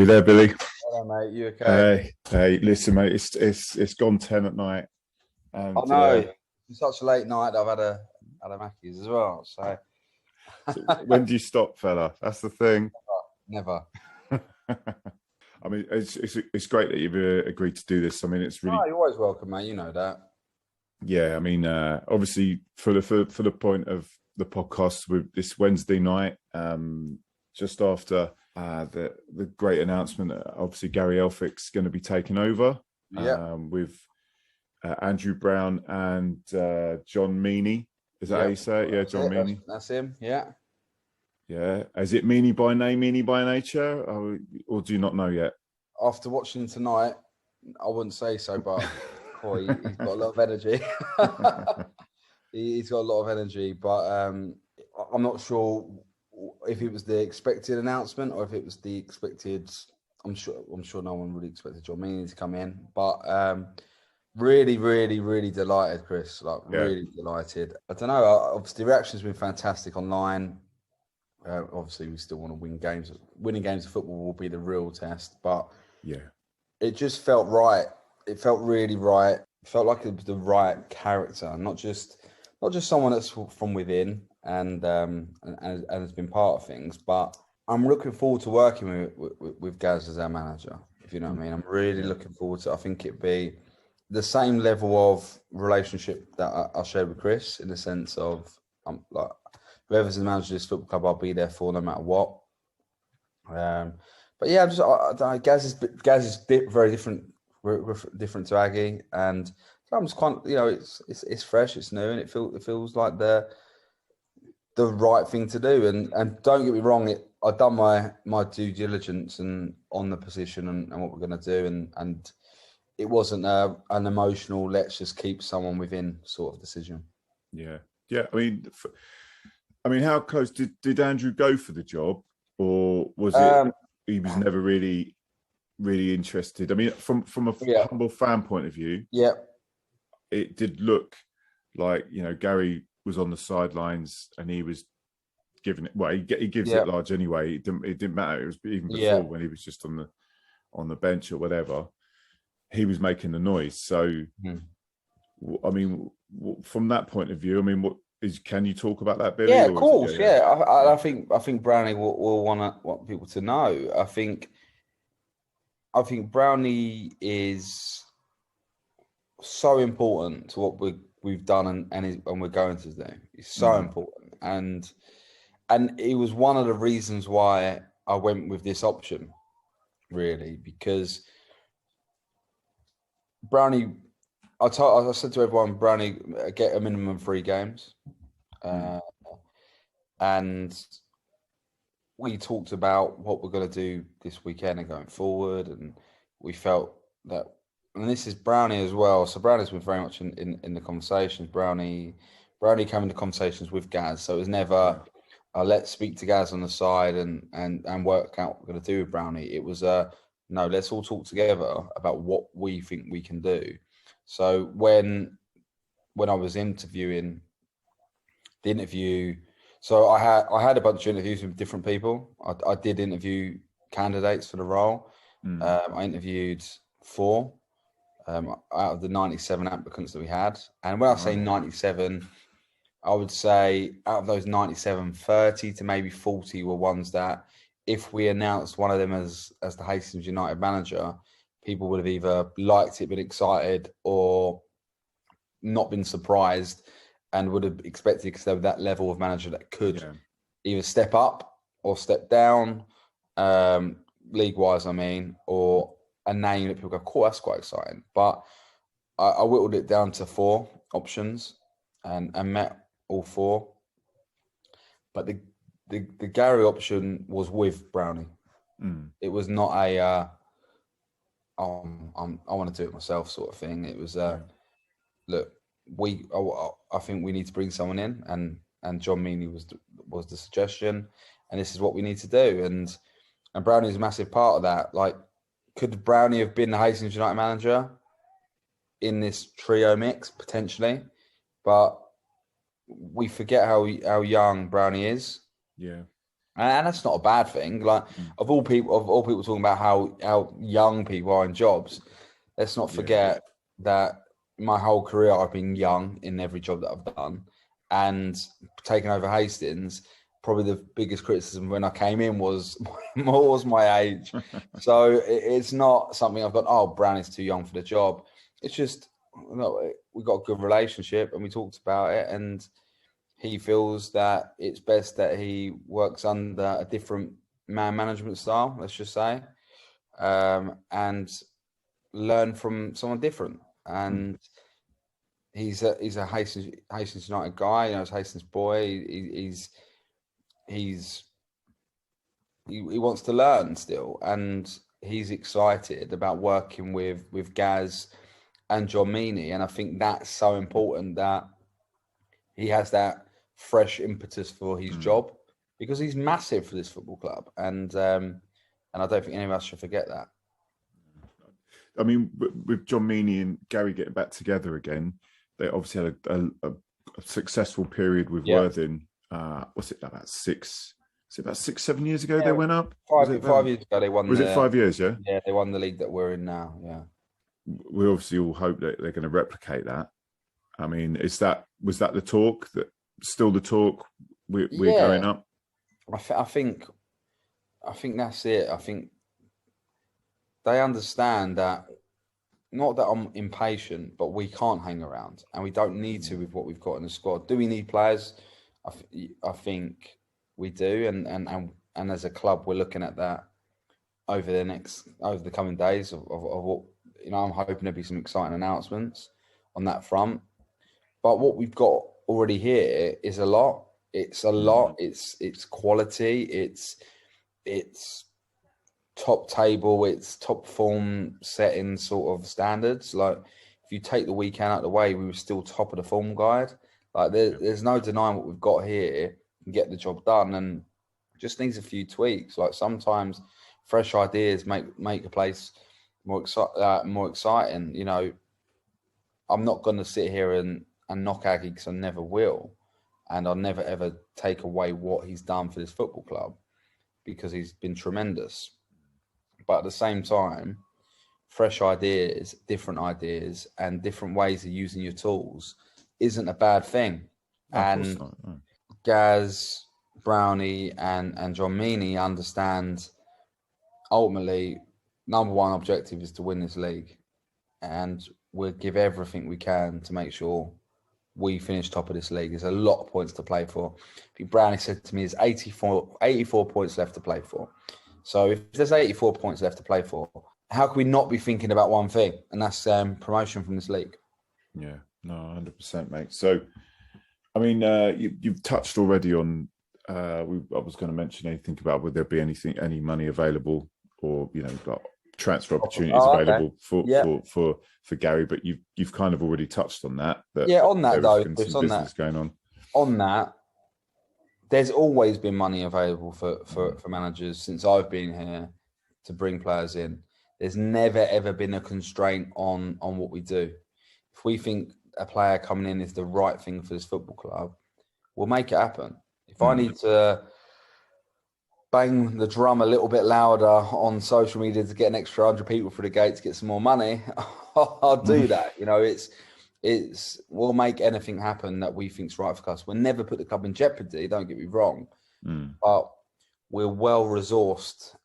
We there, Billy? Hello, mate. You okay? Hey, listen, mate. It's gone 10 at night, and Oh no, it's such a late night. I've had a Mackey's as well. So when do you stop, fella? That's the thing. never. I mean, it's great that you've agreed to do this. I mean, it's really. Oh, you're always welcome, mate. You know that. Yeah, I mean, obviously, for the point of the podcast, with this Wednesday night, just after the great announcement that obviously Gary Elphick's going to be taking over, with Andrew Brown and Jon Meaney. Is that how you say it? Yeah, Jon Meaney. That's him. Yeah. Yeah. Is it Meaney by name, Meaney by nature, or do you not know yet? After watching tonight, I wouldn't say so, but boy, he's got a lot of energy. He's got a lot of energy, but I'm not sure if it was the expected announcement or if it was the expected. I'm sure no one really expected Jon Meaney to come in, but really, really, really delighted, Chris. Really delighted. I don't know. Obviously, the reaction's been fantastic online. Obviously, we still want to win games. Winning games of football will be the real test, but it just felt right. It felt really right. It felt like it was the right character, not just someone that's from within and has been part of things. But I'm looking forward to working with Gaz as our manager. If you know what I mean, I'm really looking forward to it. I think it'd be the same level of relationship that I shared with Chris, in the sense of like, whoever's the manager of this football club, I'll be there for no matter what. But yeah, Gaz is very different to Aggie, and I'm just quite, it's fresh, it's new, and it feels like the right thing to do. And don't get me wrong, I've done my due diligence and on the position and what we're going to do, and it wasn't an emotional let's just keep someone within sort of decision. Yeah. I mean, how close did Andrew go for the job, or was it he was never really interested? I mean, from a humble fan point of view, it did look like, Gary was on the sidelines and he was giving it. Well, he gives it large anyway. It didn't matter. It was even before when he was just on the bench or whatever. He was making the noise. So, I mean, from that point of view, I mean, can you talk about that, Billy? Yeah, of course. I think Brownie will want people to know. I think Brownie is so important to what we've done and we're going to do. It's so important, and it was one of the reasons why I went with this option, really, because Brownie. I said to everyone, Brownie, get a minimum 3 games. And we talked about what we're going to do this weekend and going forward, and we felt that, and this is Brownie as well. So Brownie's been very much in the conversations. Brownie came into conversations with Gaz, so it was never let's speak to Gaz on the side and work out what we're going to do with Brownie. It was no, let's all talk together about what we think we can do. So when I was interviewing. The interview, so I had a bunch of interviews with different people. I did interview candidates for the role. I interviewed 4 out of the 97 applicants that we had. And when I say 97, I would say out of those 97, 30 to maybe 40 were ones that, if we announced one of them as the Hastings United manager, people would have either liked it, been excited, or not been surprised, and would have expected, because they were that level of manager that could either step up or step down, league-wise, I mean, or a name that people go, cool, that's quite exciting. But I whittled it down to 4 options and met all 4. But the Gary option was with Brownie. It was not a I want to do it myself sort of thing. It was look, I think we need to bring someone in, and Jon Meaney was the suggestion, and this is what we need to do, and Brownie is a massive part of that. Like, could Brownie have been the Hastings United manager in this trio mix? Potentially, but we forget how young Brownie is. Yeah. And that's not a bad thing. Like of all people talking about how young people are in jobs, let's not forget that my whole career I've been young in every job that I've done, and taking over Hastings. Probably the biggest criticism when I came in was my age. So it's not something I've got, oh, Brownie's too young for the job. It's just, we got a good relationship and we talked about it, and he feels that it's best that he works under a different man management style, let's just say, and learn from someone different. And he's a Hastings United guy, you know, he's a Hastings boy. He wants to learn still, and he's excited about working with Gaz and John Meaney. And I think that's so important that he has that fresh impetus for his job, because he's massive for this football club, and I don't think any of us should forget that. I mean, with John Meaney and Gary getting back together again, they obviously had a successful period with Worthing. What's it, about 6-7 years ago they went up? 5 years ago they won. Was it 5 years? Yeah. Yeah, they won the league that we're in now. Yeah. We obviously all hope that they're going to replicate that. I mean, was that the talk? That still the talk? We're going up. I think that's it. I think they understand that. Not that I'm impatient, but we can't hang around, and we don't need to with what we've got in the squad. Do we need players? I think we do, and as a club, we're looking at that over the coming days of what, you know. I'm hoping there'll be some exciting announcements on that front. But what we've got already here is a lot. It's a lot. It's quality. It's top table. It's top form setting sort of standards. Like if you take the weekend out of the way, we were still top of the form guide. Like there's no denying what we've got here and get the job done, and just needs a few tweaks. Like sometimes fresh ideas make a place more exciting. You know, I'm not going to sit here and knock Aggie, because I never will, and I'll never ever take away what he's done for this football club, because he's been tremendous. But at the same time, fresh ideas, and different ways of using your tools isn't a bad thing. And Gaz, Brownie, and John Meaney understand ultimately number one objective is to win this league, and we'll give everything we can to make sure we finish top of this league. There's a lot of points to play for. I think Brownie said to me, there's 84 points left to play for. So if there's 84 points left to play for, how can we not be thinking about one thing? And that's promotion from this league. Yeah, no, 100%, mate. So, I mean, you've touched already on, I was going to mention anything about would there be any money available, or, you know, like transfer opportunities available for Gary, but you've kind of already touched on that. On that though, there's some business going on. On that, there's always been money available for managers since I've been here to bring players in. There's never ever been a constraint on what we do. If we think a player coming in is the right thing for this football club, we'll make it happen. If I need to bang the drum a little bit louder on social media to get an extra 100 people through the gate to get some more money, I'll do that. You know, we'll make anything happen that we think's right for us. We'll never put the club in jeopardy, don't get me wrong. But we're well resourced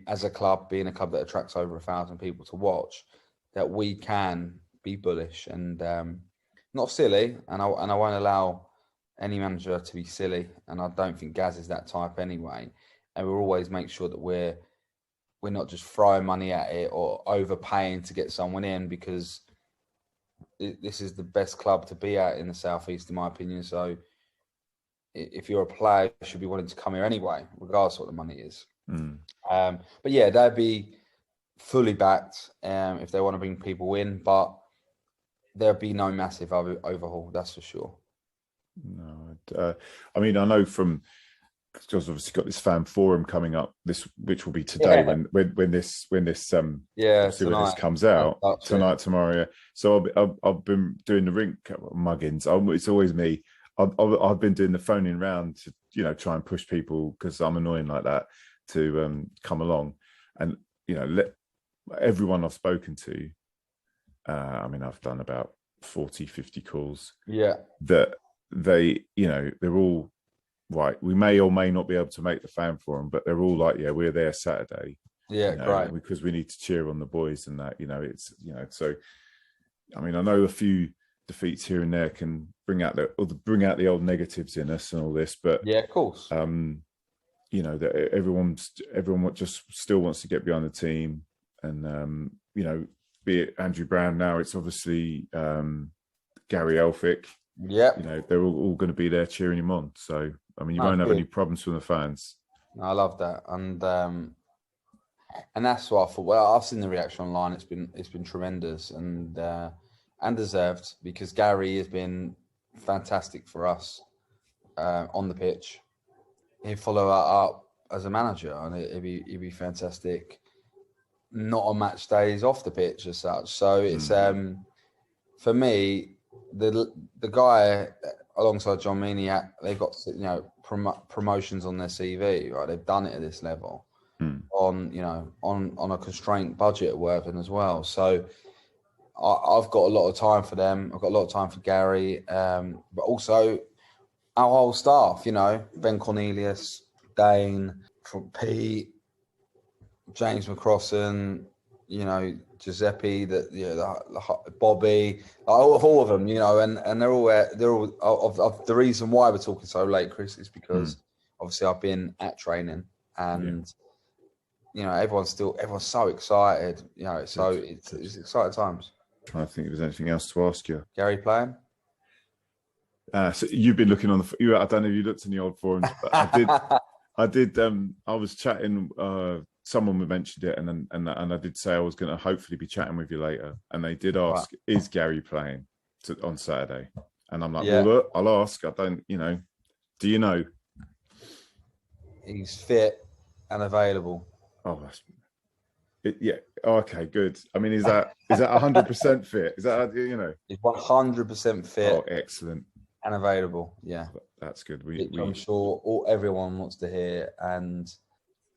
as a club, being a club that attracts over 1,000 people to watch, that we can be bullish and not silly. And I won't allow any manager to be silly. And I don't think Gaz is that type anyway. And we'll always make sure that we're not just throwing money at it or overpaying to get someone in, because this is the best club to be at in the Southeast, in my opinion. So if you're a player, you should be wanting to come here anyway, regardless of what the money is. But yeah, they'd be fully backed if they want to bring people in, but there'll be no massive overhaul, that's for sure. No, I mean, I know because obviously got this fan forum coming up, which will be today when this comes out tonight, tomorrow. Yeah. So I've been doing the rink muggins. It's always me. I've been doing the phoning round you know, try and push people, because I'm annoying like that, to come along. And, you know, let everyone I've spoken to, I mean, I've done about 40, 50 calls. Yeah. That they, you know, they're all right. We may or may not be able to make the fan forum, but they're all like, yeah, we're there Saturday. Yeah, you know, great. Because we need to cheer on the boys and that, you know, it's, you know, so, I mean, I know a few defeats here and there can bring out the old negatives in us and all this, but yeah, of course. You know, that everyone just still wants to get behind the team, and you know, be it Andrew Brown now, it's obviously Gary Elphick. Yeah, you know, they're all going to be there cheering him on. So I mean, you won't have any problems from the fans. I love that, and that's what I thought. Well, I've seen the reaction online. It's been tremendous and deserved, because Gary has been fantastic for us on the pitch. He'd follow that up as a manager, and he'd be fantastic. Not on match days, off the pitch as such. So it's for me, the guy alongside Jon Meaney, they've got, you know, promotions on their CV, right? They've done it at this level on, you know, on a constrained budget at Worthing as well. So I've got a lot of time for them. I've got a lot of time for Gary, but also our whole staff, you know, Ben Cornelius, Dane, Pete, James McCrossan, you know, Giuseppe, Bobby, all of them, you know, and they're all of the reason why we're talking so late, Chris, is because obviously I've been at training, and you know, everyone's so excited, you know, so it's exciting times. Trying to think if there's anything else to ask you. Gary playing? So you've been looking on the. I don't know if you looked in the old forums, but I did. I was chatting. Someone mentioned it, and I did say I was going to hopefully be chatting with you later. And they did ask, "Is Gary playing on Saturday?" And I'm like, "Well, look, I'll ask. I don't, you know. Do you know?" He's fit and available. Oh, yeah. Oh, okay, good. I mean, is that 100% fit? Is that, you know? He's 100% fit. Oh, excellent. And available. Yeah, that's good. I'm sure everyone wants to hear, and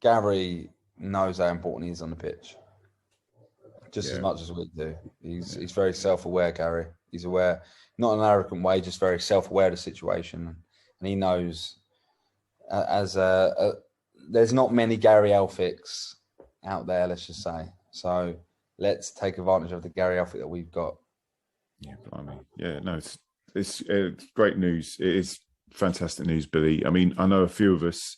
Gary knows how important he is on the pitch, just as much as we do. He's very self-aware, Gary. He's aware, not in an arrogant way, just very self-aware of the situation, and he knows. There's not many Gary Elphicks out there, let's just say. So let's take advantage of the Gary Elphick that we've got. Yeah, blimey. Yeah, no, it's great news. It is fantastic news, Billy. I mean, I know a few of us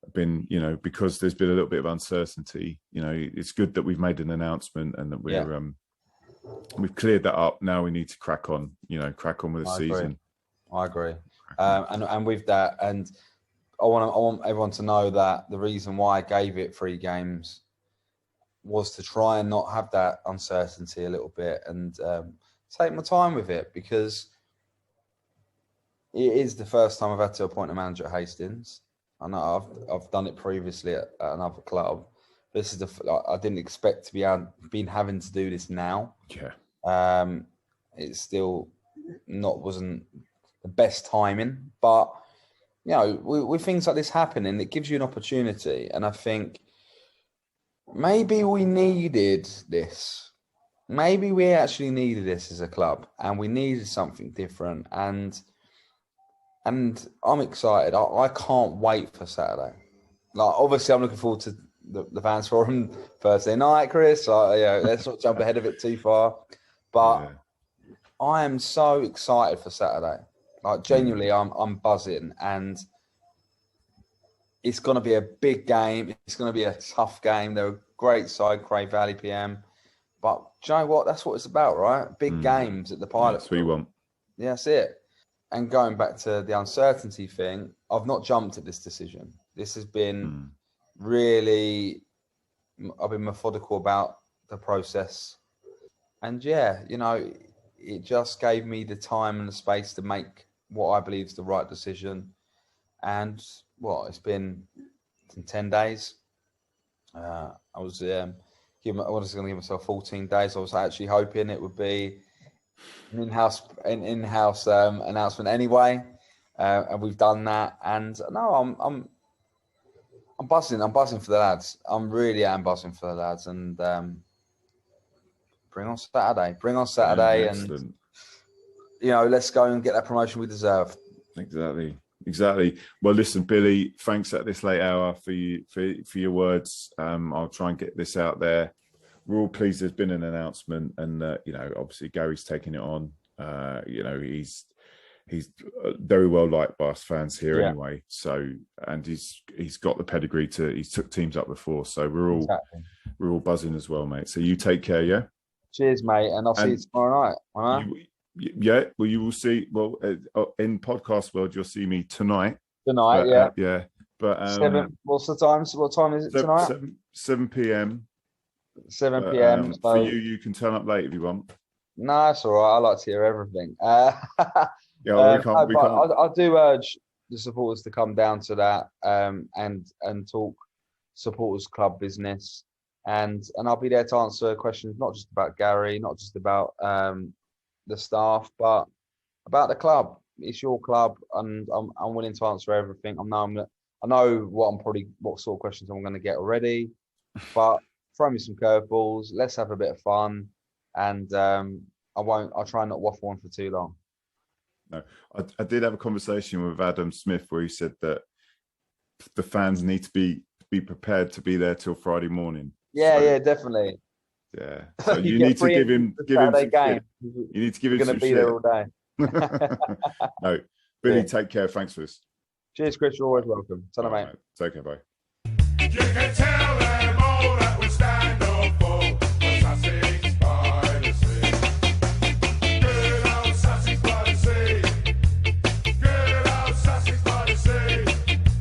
have been, you know, because there's been a little bit of uncertainty, you know, it's good that we've made an announcement and that we've cleared that up. Now we need to crack on with the season. I agree. And with that, and I want everyone to know that the reason why I gave it 3 games was to try and not have that uncertainty a little bit, and take my time with it, because it is the first time I've had to appoint a manager at Hastings. I know I've done it previously at another club. This is I didn't expect to be having to do this now. Yeah. It's still wasn't the best timing, but you know, with things like this happening, it gives you an opportunity, and I think maybe we needed this. Maybe we actually needed this as a club, and we needed something different. And I'm excited. I can't wait for Saturday. Like, obviously, I'm looking forward to the fans forum Thursday night, Chris. Let's not jump ahead of it too far. But I am so excited for Saturday. Like, genuinely, I'm buzzing, and it's going to be a big game. It's going to be a tough game. They're a great side, Cray Valley PM. But do you know what? That's what it's about, right? Big games at the Pilot. That's what you want. Yeah, that's it. And going back to the uncertainty thing, I've not jumped at this decision. This has been really, I've been methodical about the process. And yeah, you know, it just gave me the time and the space to make what I believe is the right decision. And it's been 10 days. I was going to give myself 14 days. I was actually hoping it would be an in-house announcement anyway. and we've done that. And no, I'm buzzing. I'm buzzing for the lads. I'm really am buzzing for the lads. And bring on Saturday. Bring on Saturday, and let's go and get that promotion we deserve. Exactly. Well, listen, Billy, thanks at this late hour for your words. I'll try and get this out there. We're all pleased there's been an announcement, and obviously Gary's taking it on. He's very well liked by us fans here anyway. So, and he's got the pedigree he's took teams up before. So we're all buzzing as well, mate. So you take care, yeah. Cheers, mate, and I'll see you tomorrow night. All right? Well, you will see. Well, in podcast world, you'll see me tonight. Tonight, yeah. But 7. What's the time? So what time is it tonight? 7 p.m. 7 p.m. For you can turn up late if you want. No, it's all right. I like to hear everything. We can't. I do urge the supporters to come down to that and talk supporters club business, and I'll be there to answer questions not just about Gary, not just about the staff, but about the club. It's your club, and I'm willing to answer everything. I know what sort of questions I'm going to get already, but throw me some curveballs. Let's have a bit of fun, and I'll try and not waffle on for too long. No, I did have a conversation with Adam Smith where he said that the fans need to be prepared to be there till Friday morning. Yeah, definitely. Yeah, so you need to give him some game. You need to give him some shit. You're going to be there all day. No, Billy, take care. Thanks for this. Cheers, Chris. You're always welcome. Tell mate. Take care, bye. You can tell them all that we stand up for.